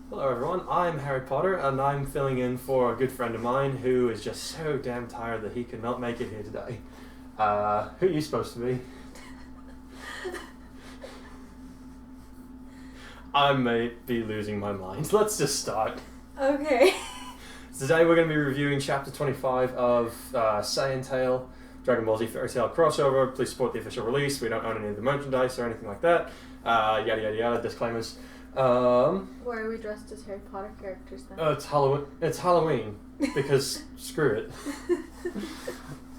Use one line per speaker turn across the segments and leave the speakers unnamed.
Hello everyone, I'm Harry Potter and I'm filling in for a good friend of mine who is just so damn tired that he could not make it here today. Who are you supposed to be? I may be losing my mind. Let's just start.
Okay.
Today we're going to be reviewing Chapter 25 of Saiyan Tail, Dragon Ball Z Fairy Tail crossover. Please support the official release. We don't own any of the merchandise or anything like that. Yada yada yada, disclaimers.
Why are we dressed as Harry Potter characters then?
It's Halloween. It's Halloween because screw it.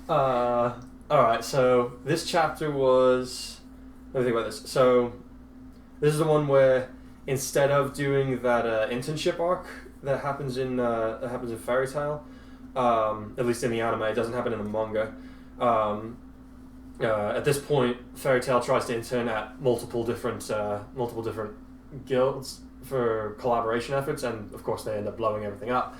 Alright, so this chapter was... Let me think about this. So, this is the one where instead of doing that internship arc that happens in Fairy Tail, at least in the anime, it doesn't happen in the manga. At this point, Fairy Tail tries to intern at multiple different guilds for collaboration efforts, and of course they end up blowing everything up.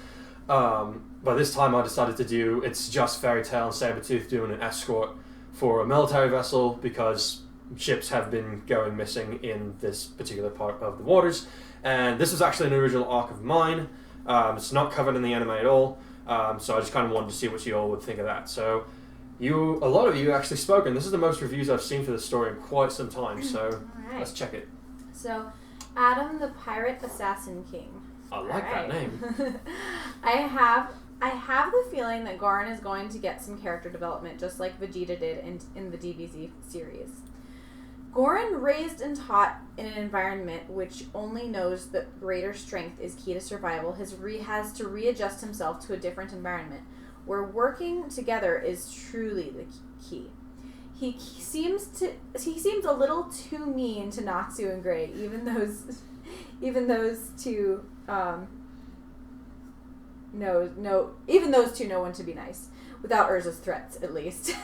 But this time I decided to do, it's just Fairy Tail and Sabretooth doing an escort for a military vessel because ships have been going missing in this particular part of the waters. And this was actually an original arc of mine. It's not covered in the anime at all, so I just kind of wanted to see what you all would think of that. So a lot of you actually spoken. This is the most reviews I've seen for this story in quite some time, so
right.
Let's check it.
So, Adam the Pirate Assassin King.
I like that name.
I have the feeling that Goran is going to get some character development, just like Vegeta did in the DBZ series. Goran, raised and taught in an environment which only knows that greater strength is key to survival, has to readjust himself to a different environment, where working together is truly the key. He seems a little too mean to Natsu and Gray, even those two know when to be nice, without Urza's threats, at least.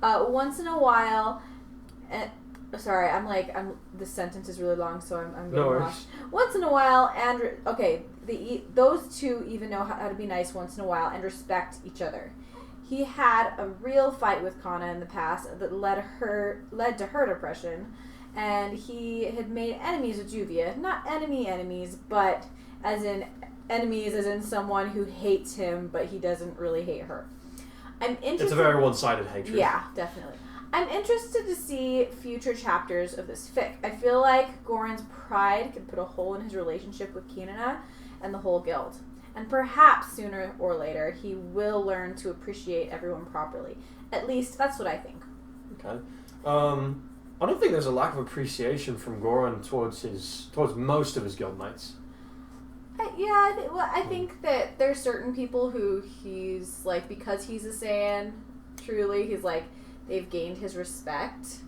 Once in a while, this sentence is really long, so I'm getting lost. Once in a while, those two even know how to be nice once in a while and respect each other. He had a real fight with Kana in the past that led to her depression, and he had made enemies with Juvia. Not enemies, but as in someone who hates him, but he doesn't really hate her.
It's a very one-sided hatred.
Yeah, definitely. I'm interested to see future chapters of this fic. I feel like Goran's pride could put a hole in his relationship with Kinana and the whole guild. And perhaps sooner or later, he will learn to appreciate everyone properly. At least, that's what I think.
Okay. I don't think there's a lack of appreciation from Goran towards most of his guildmates.
I think that there's certain people who he's, like, because he's a Saiyan, truly, he's, like, they've gained his respect.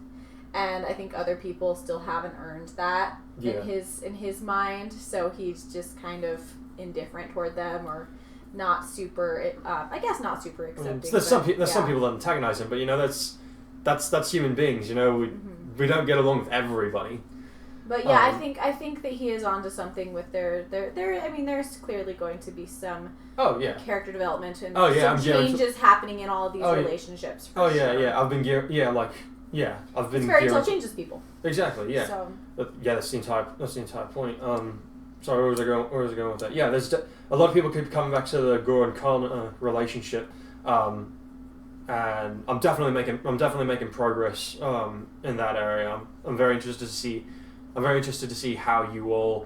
And I think other people still haven't earned that in his mind. So he's just kind of indifferent toward them, or not super not super accepting.
There's some people that antagonize him, but that's human beings. We don't get along with everybody.
But yeah, I think that he is onto something with their there's clearly going to be some character development and some changes happening in all of these relationships.
It's Fairy Tail
changes people.
Exactly, yeah.
So,
that's the entire point. Sorry, where was I going with that? Yeah, there's a lot of people keep coming back to the Goran Khan relationship, and I'm definitely making progress in that area. I'm very interested to see how you all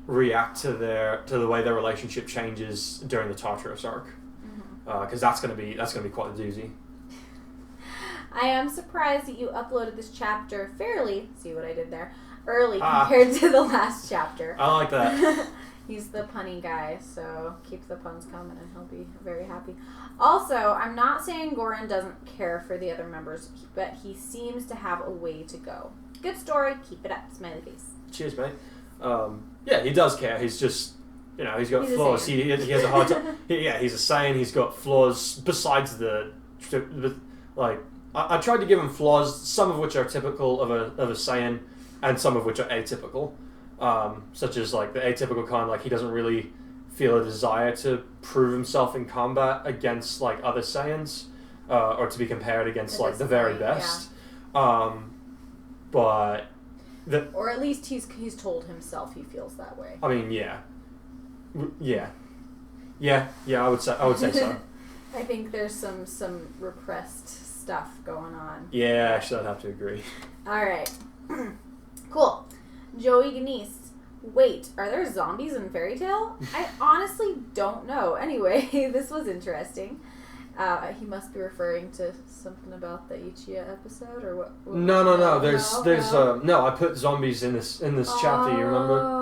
react to the way their relationship changes during the Tartaros arc, because that's gonna be quite a doozy.
I am surprised that you uploaded this chapter early compared to the last chapter.
I like that.
He's the punny guy, so keep the puns coming and he'll be very happy. Also, I'm not saying Goran doesn't care for the other members, but he seems to have a way to go. Good story, keep it up, smiley face.
Cheers, mate. He does care. He's just, he's got flaws. He has a hard time. He's a Saiyan. He's got flaws besides I tried to give him flaws, some of which are typical of a Saiyan, and some of which are atypical, such as like the atypical kind, like he doesn't really feel a desire to prove himself in combat against like other Saiyans, or to be compared against like the very best. But
Or at least he's told himself he feels that way.
I mean, yeah. I would say so.
I think there's some repressed stuff going on.
Yeah, actually, I'd have to agree.
All right. Cool. Joey Ganese. Wait, are there zombies in Fairy Tail? I honestly don't know. Anyway, this was interesting. He must be referring to something about the Ichiya episode, or what?
No. There's I put zombies in this chapter. You remember?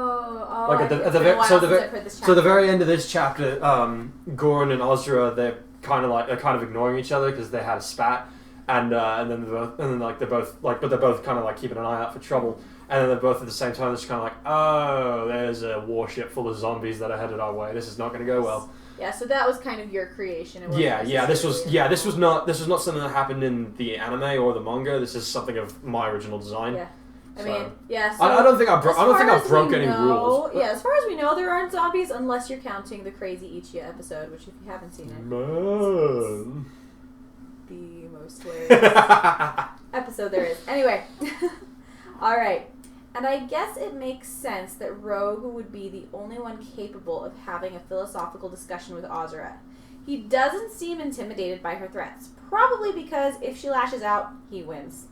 Like at the very end of this chapter, Goran and Ozra, they're kind of ignoring each other because they had a spat, and then they're both kind of like keeping an eye out for trouble. And then they're both at the same time just kind of like, oh, there's a warship full of zombies that are headed our way. This is not going to go well.
Yeah, so that was kind of your creation.
This was not something that happened in the anime or the manga. This is something of my original design.
Yeah, So
I don't think I broke any rules.
Yeah, as far as we know, there aren't zombies unless you're counting the crazy Ichiya episode, which if you haven't seen it,
Man.
the most hilarious episode there is. Anyway, all right. And I guess it makes sense that Rogue would be the only one capable of having a philosophical discussion with Ozra. He doesn't seem intimidated by her threats, probably because if she lashes out, he wins.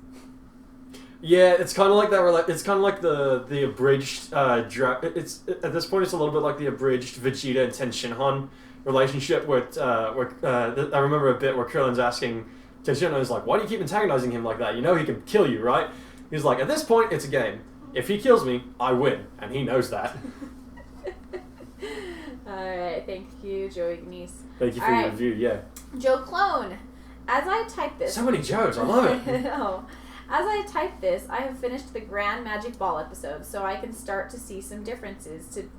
Yeah, it's kind of like that. It's kind of like the abridged. It's at this point, it's a little bit like the abridged Vegeta and Tenshinhan relationship. Where I remember a bit where Krillin's asking Tenshinhan is like, "Why do you keep antagonizing him like that? You know he can kill you, right?" He's like, "At this point, it's a game. If he kills me, I win, and he knows that."
Alright, thank you, Joey Ganese.
Thank you for your review, yeah.
Joe Clone, as I type this...
So many Joes, I love it.
I know. As I type this, I have finished the Grand Magic Ball episode, so I can start to see some differences to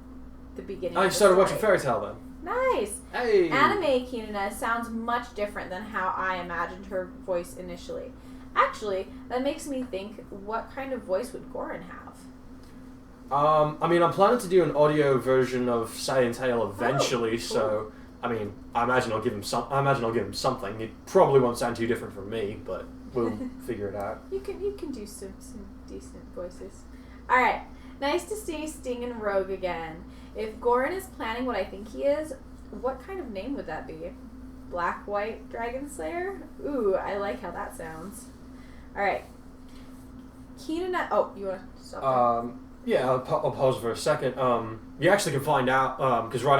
the beginning
you started watching Fairy Tail then?
Nice!
Hey!
Anime Kinuna sounds much different than how I imagined her voice initially. Actually, that makes me think, what kind of voice would Goran have?
I'm planning to do an audio version of Saiyan Tail eventually, cool. So I imagine I'll give him something. It probably won't sound too different from me, but we'll figure it out.
You can do some decent voices. All right, nice to see Sting and Rogue again. If Goran is planning what I think he is, what kind of name would that be? Black White Dragon Slayer? Ooh, I like how that sounds. All right. Keenan. Oh, you want to stop?
Yeah, I'll pause for a second. You actually can find out because right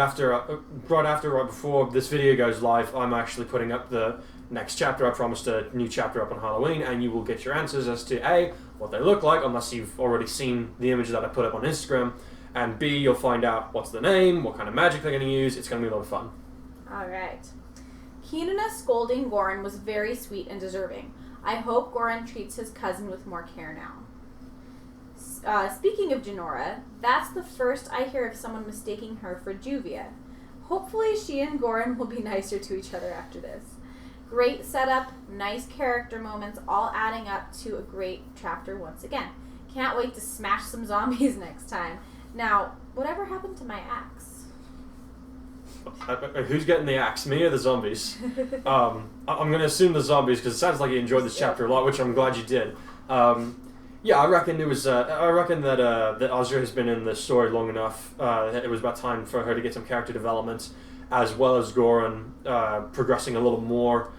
before this video goes live, I'm actually putting up the next chapter. I promised a new chapter up on Halloween, and you will get your answers as to A, what they look like, unless you've already seen the image that I put up on Instagram, and B, you'll find out what's the name, what kind of magic they're going to use. It's going to be a lot of fun. All
right. Kinuna scolding Goran was very sweet and deserving. I hope Goran treats his cousin with more care now. Speaking of Jinora, that's the first I hear of someone mistaking her for Juvia. Hopefully she and Goran will be nicer to each other after this. Great setup, nice character moments, all adding up to a great chapter once again. Can't wait to smash some zombies next time. Now, whatever happened to my axe?
Who's getting the axe, me or the zombies? I'm going to assume the zombies because it sounds like you enjoyed this chapter a lot, which I'm glad you did. Yeah, I reckon it was. I reckon that Ozra has been in the story long enough. It was about time for her to get some character development, as well as Goran progressing a little more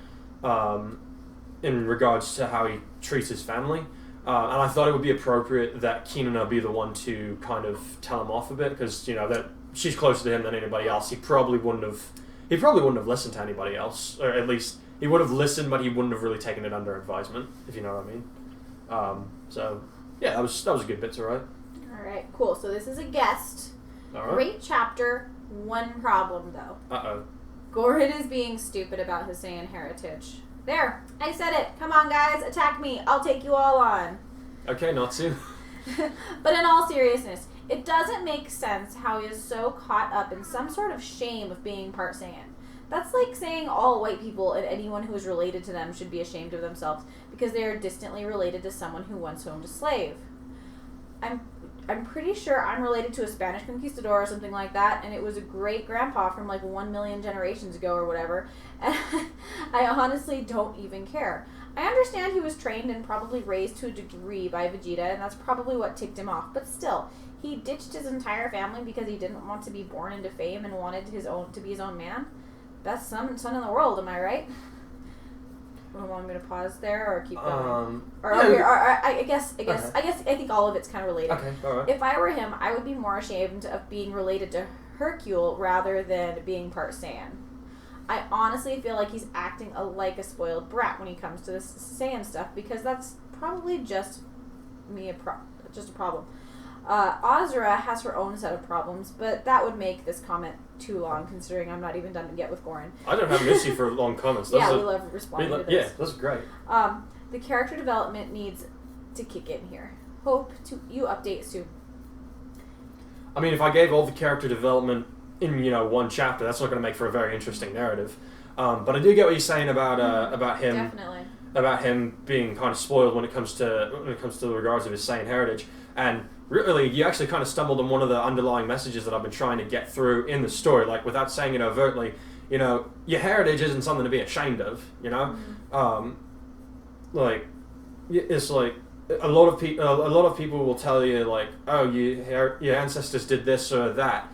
in regards to how he treats his family. And I thought it would be appropriate that Kinuna be the one to kind of tell him off a bit, because that she's closer to him than anybody else. He probably wouldn't have listened to anybody else, or at least he would have listened, but he wouldn't have really taken it under advisement, if you know what I mean. So yeah, that was a good bit to write.
All right, cool. So this is a guest. All right. Great chapter. One problem though. Goran is being stupid about his Saiyan heritage. There, I said it. Come on, guys, attack me. I'll take you all on.
Okay, Natsu.
But in all seriousness, it doesn't make sense how he is so caught up in some sort of shame of being part Saiyan. That's like saying all white people and anyone who is related to them should be ashamed of themselves because they are distantly related to someone who once owned a slave. I'm pretty sure I'm related to a Spanish conquistador or something like that, and it was a great grandpa from like 1 million generations ago or whatever, and I honestly don't even care. I understand he was trained and probably raised to a degree by Vegeta, and that's probably what ticked him off. But still, he ditched his entire family because he didn't want to be born into fame and wanted to be his own man. Best son in the world, am I right? Want me to pause there or keep going? I think all of it's kind of related.
Okay, all right.
If I were him, I would be more ashamed of being related to Hercule rather than being part Saiyan. I honestly feel like he's acting like a spoiled brat when he comes to this Saiyan stuff because that's probably just a problem. Azura has her own set of problems, but that would make this comment too long, considering I'm not even done yet with Goran.
I don't have an issue for long comments.
We love responding to this.
Yeah, that's great.
The character development needs to kick in here. Hope you update soon.
I mean, if I gave all the character development in one chapter, that's not going to make for a very interesting narrative. But I do get what you're saying about him.
Definitely.
About him being kind of spoiled when it comes to the regards of his Saiyan heritage. And really, you actually kind of stumbled on one of the underlying messages that I've been trying to get through in the story, like without saying it overtly. Your heritage isn't something to be ashamed of. It's like a lot of people will tell you like, oh, your ancestors did this or that.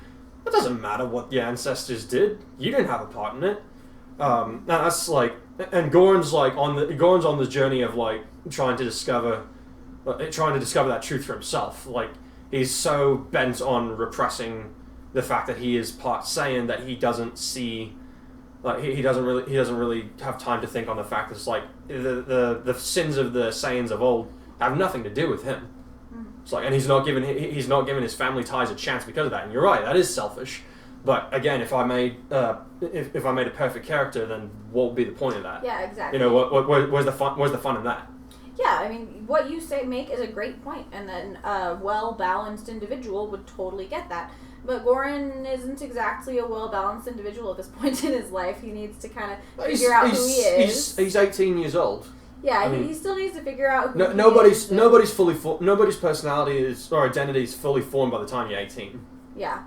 It doesn't matter what your ancestors did. You didn't have a part in it. Now that's like, and Goran's on the journey of like trying to discover that truth for himself. Like he's so bent on repressing the fact that he is part Saiyan that he doesn't see, like he doesn't really have time to think on the fact that it's like the sins of the Saiyans of old have nothing to do with him. It's like, and he's not giving his family ties a chance because of that. And you're right, that is selfish. But again, if I made if I made a perfect character, then what would be the point of that?
Yeah, exactly.
Where's the fun? Where's the fun in that?
Yeah, I mean, what you make is a great point, and then a well-balanced individual would totally get that. But Goran isn't exactly a well-balanced individual at this point in his life. He needs to kind of figure out who he is.
He's 18 years old.
Yeah, he still needs to figure out who he is.
Nobody's personality or identity is fully formed by the time you're 18.
Yeah,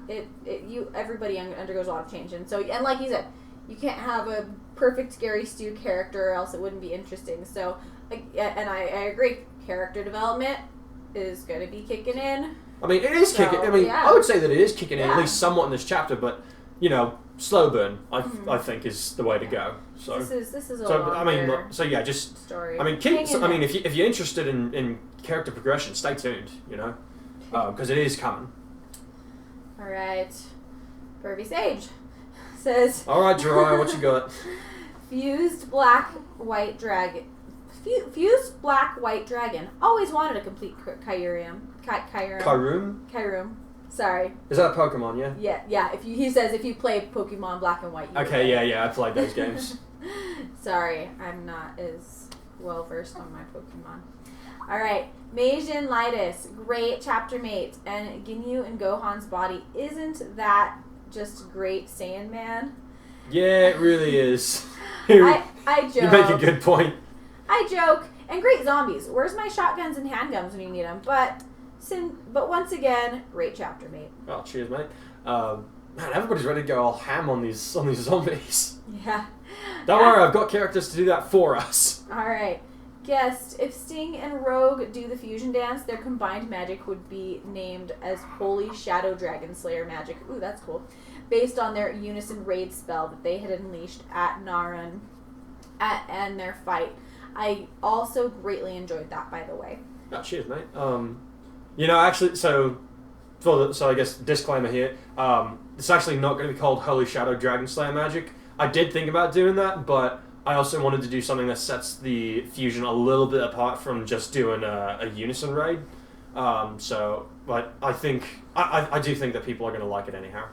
everybody undergoes a lot of change, and like you said, you can't have a perfect Gary Stu character, or else it wouldn't be interesting. So, and I agree, character development is going to be kicking in.
I mean, it is kicking. I mean, yeah. I would say that it is kicking in at least somewhat in this chapter, but slow burn, I think, is the way to go. So
this is a longer story.
I mean, if you're interested in character progression, stay tuned. Because it is coming.
All right, Pervy Sage says.
All right, Jiraiya, what you got?
Fused black white dragon. Always wanted a complete Kyurem. Sorry.
Is that a Pokemon? Yeah.
Yeah. He says if you play Pokemon Black and White.
Okay. Yeah. I played those games.
Sorry, I'm not as well versed on my Pokemon. All right, Meijin Lightus, great chapter mate, and Ginyu and Gohan's body. Isn't that just great, Saiyan man?
Yeah, it really is.
I joke.
You make a good point.
I joke. And great zombies. Where's my shotguns and handguns when you need them? But once again, great chapter mate.
Oh, cheers, mate. Man, everybody's ready to go all ham on these zombies.
Yeah.
Don't worry, I've got characters to do that for us.
All right. Guest, if Sting and Rogue do the fusion dance, their combined magic would be named as Holy Shadow Dragon Slayer magic. Ooh, that's cool. Based on their unison raid spell that they had unleashed at Narun and their fight. I also greatly enjoyed that, by the way.
Oh, cheers, mate. Actually, so I guess disclaimer here. It's actually not going to be called Holy Shadow Dragon Slayer magic. I did think about doing that, but I also wanted to do something that sets the fusion a little bit apart from just doing a unison raid. But I think I do think that people are going to like it anyhow.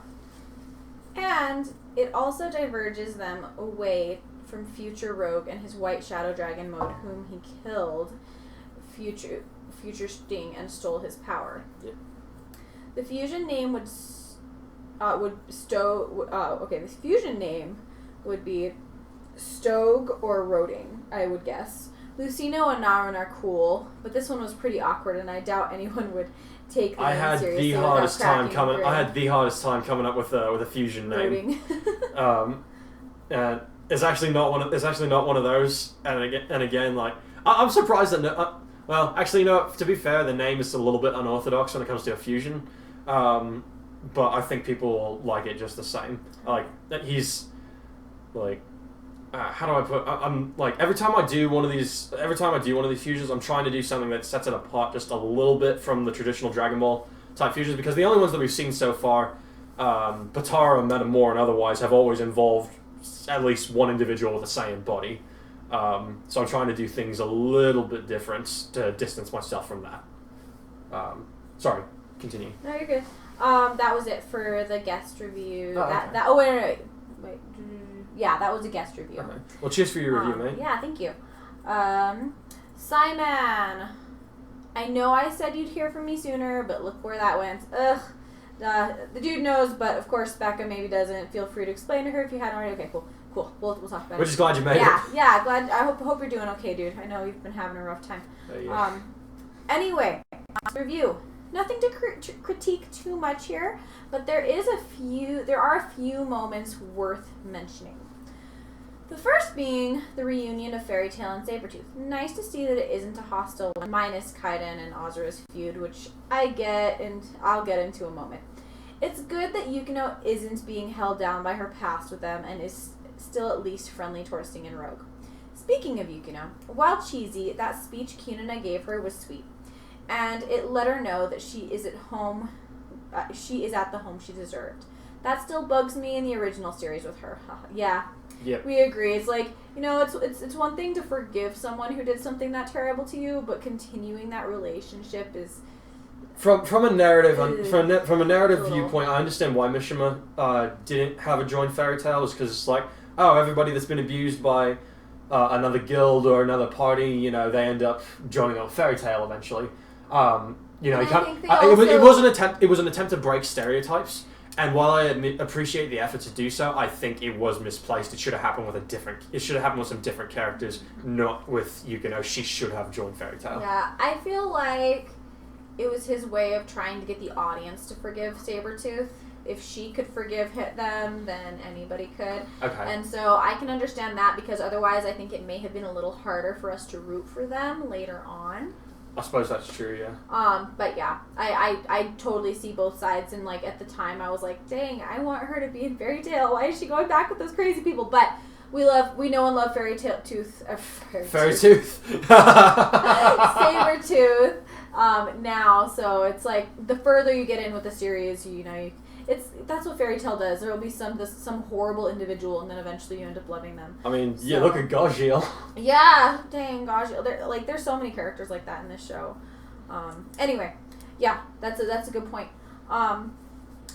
And it also diverges them away from Future Rogue and his White Shadow Dragon mode, whom he killed Future Sting and stole his power.
Yep.
The fusion name the fusion name would be Stogue or Roding, I would guess. Lucino and Narun are cool, but this one was pretty awkward, and I doubt anyone would take the name seriously. I had the hardest time coming up with a fusion name.
It's actually not one of. It's actually not one of those. And again, like I'm surprised that. Well, actually, to be fair, the name is a little bit unorthodox when it comes to a fusion. But I think people like it just the same. Like he's like. How do I put? I'm like every time I do one of these fusions, I'm trying to do something that sets it apart just a little bit from the traditional Dragon Ball type fusions, because the only ones that we've seen so far, Potara, Metamor, and otherwise, have always involved at least one individual with a Saiyan body. So I'm trying to do things a little bit different to distance myself from that. Sorry, continue.
No, you're good. That was it for the guest review.
Oh, okay.
Oh, wait. Yeah, that was a guest review.
Okay. Well, cheers for your review, mate.
Yeah, thank you. Simon, I know I said you'd hear from me sooner, but look where that went. Ugh. The dude knows, but of course Becca maybe doesn't. Feel free to explain to her if you hadn't already. Okay, cool. We'll talk about it.
We're just glad you made it.
Yeah, glad. I hope you're doing okay, dude. I know you've been having a rough time.
Yeah.
Anyway, review. Nothing to critique too much here, but there are a few moments worth mentioning. The first being the reunion of Fairy Tail and Sabretooth. Nice to see that it isn't a hostile one, minus Kaiden and Azura's feud, which I get and I'll get into a moment. It's good that Yukino isn't being held down by her past with them and is still at least friendly towards Sting and Rogue. Speaking of Yukino, while cheesy, that speech Kunina gave her was sweet. And it let her know that she is at home. She is at the home she deserved. That still bugs me in the original series with her. Yeah,
yep.
We agree. It's like, it's one thing to forgive someone who did something that terrible to you, but continuing that relationship is
from a narrative from a narrative viewpoint. I understand why Mishima didn't have a joint Fairy Tail, was because it's like, oh, everybody that's been abused by another guild or another party, they end up joining a Fairy Tail eventually. It was an attempt to break stereotypes, and while I appreciate the effort to do so, I think it was misplaced. It should have happened with some different characters, not with Yukino. She should have joined Fairy Tail.
Yeah, I feel like it was his way of trying to get the audience to forgive Sabretooth. If she could forgive them, then anybody could.
Okay.
And so I can understand that, because otherwise I think it may have been a little harder for us to root for them later on.
I suppose that's true, yeah.
But yeah, I totally see both sides, and like at the time I was like, dang, I want her to be in Fairy Tail. Why is she going back with those crazy people? But we know and love Fairy Tooth. Sabretooth. Now, so it's like the further you get in with the series, that's what Fairy Tail does. There will be some horrible individual, and then eventually you end up loving them.
I mean, yeah, look at Gajiel.
Yeah, dang, Gajiel. There's so many characters like that in this show. Anyway, yeah, that's a good point. All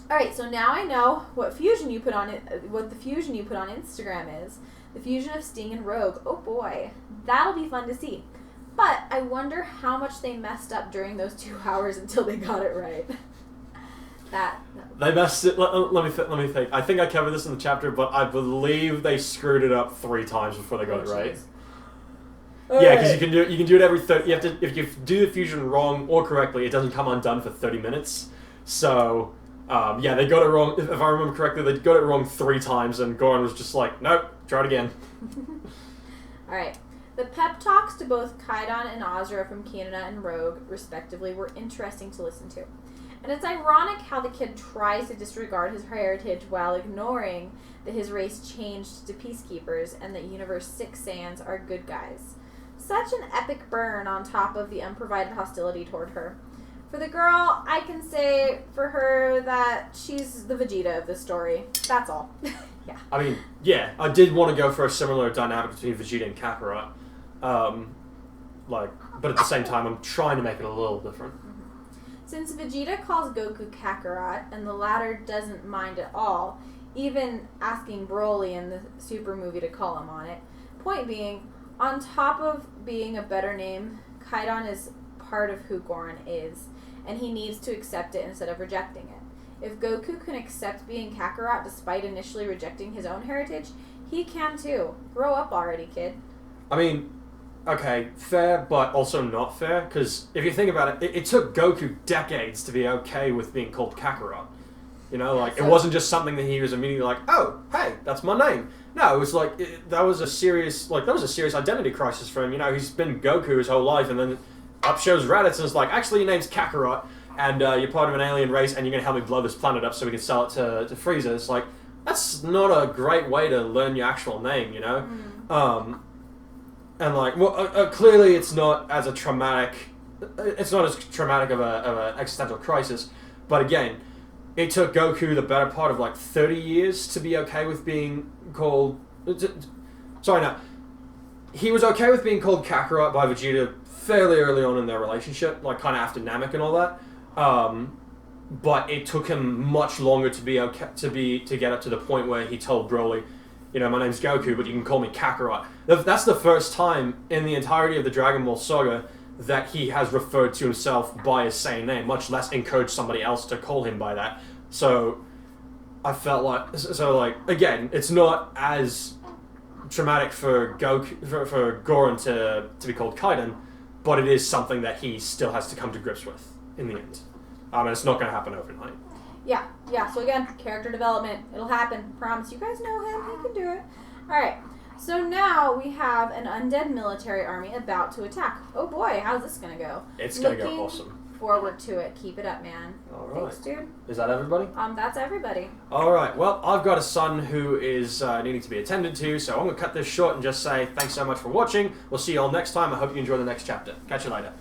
right, so now I know what the fusion you put on Instagram is. The fusion of Sting and Rogue. Oh boy, that'll be fun to see. But I wonder how much they messed up during those 2 hours until they got it right.
They messed it. Let me think. I think I covered this in the chapter, but I believe they screwed it up 3 times before they got it right. Yeah, because you can do it every 30. If you do the fusion wrong or correctly, it doesn't come undone for 30 minutes. So they got it wrong. If I remember correctly, they got it wrong 3 times, and Goran was just like, nope, try it again.
All right. The pep talks to both Kaiden and Azura from Kunina and Rogue, respectively, were interesting to listen to. And it's ironic how the kid tries to disregard his heritage while ignoring that his race changed to peacekeepers and that Universe 6 Saiyans are good guys. Such an epic burn on top of the unprovided hostility toward her. For the girl, I can say for her that she's the Vegeta of this story. That's all. Yeah.
I mean, yeah, I did want to go for a similar dynamic between Vegeta and Kakarot. But at the same time, I'm trying to make it a little different.
Since Vegeta calls Goku Kakarot, and the latter doesn't mind at all, even asking Broly in the Super movie to call him on it. Point being, on top of being a better name, Kaiden is part of who Goran is, and he needs to accept it instead of rejecting it. If Goku can accept being Kakarot despite initially rejecting his own heritage, he can too. Grow up already, kid.
I mean, okay, fair, but also not fair, because if you think about it, it took Goku decades to be okay with being called Kakarot. You know, like, it wasn't just something that he was immediately like, oh, hey, that's my name. No, it was like, that was a serious identity crisis for him. You know, he's been Goku his whole life, and then up shows Raditz and it's like, actually, your name's Kakarot, and you're part of an alien race, and you're going to help me blow this planet up so we can sell it to Frieza. It's like, that's not a great way to learn your actual name, you know? And like, well, clearly it's not as traumatic of an existential crisis, but again, it took Goku the better part of like 30 years to be okay with being called... He was okay with being called Kakarot by Vegeta fairly early on in their relationship, like kind of after Namek and all that. But it took him much longer to get up to the point where he told Broly, you know, my name's Goku, but you can call me Kakarot. That's the first time in the entirety of the Dragon Ball saga that he has referred to himself by his Saiyan name, much less encouraged somebody else to call him by that. So I felt like, again, it's not as traumatic for Goran to be called Kaiden, but it is something that he still has to come to grips with in the end. And it's not going to happen overnight.
Yeah. So again, character development. It'll happen. Promise. You guys know him. He can do it. Alright. So now we have an undead military army about to attack. Oh boy, how's this going to go?
It's going to go awesome.
Forward to it. Keep it up, man.
Alright.
Thanks, dude.
Is that everybody?
That's everybody.
Alright, well, I've got a son who is needing to be attended to, so I'm going to cut this short and just say thanks so much for watching. We'll see you all next time. I hope you enjoy the next chapter. Catch you later.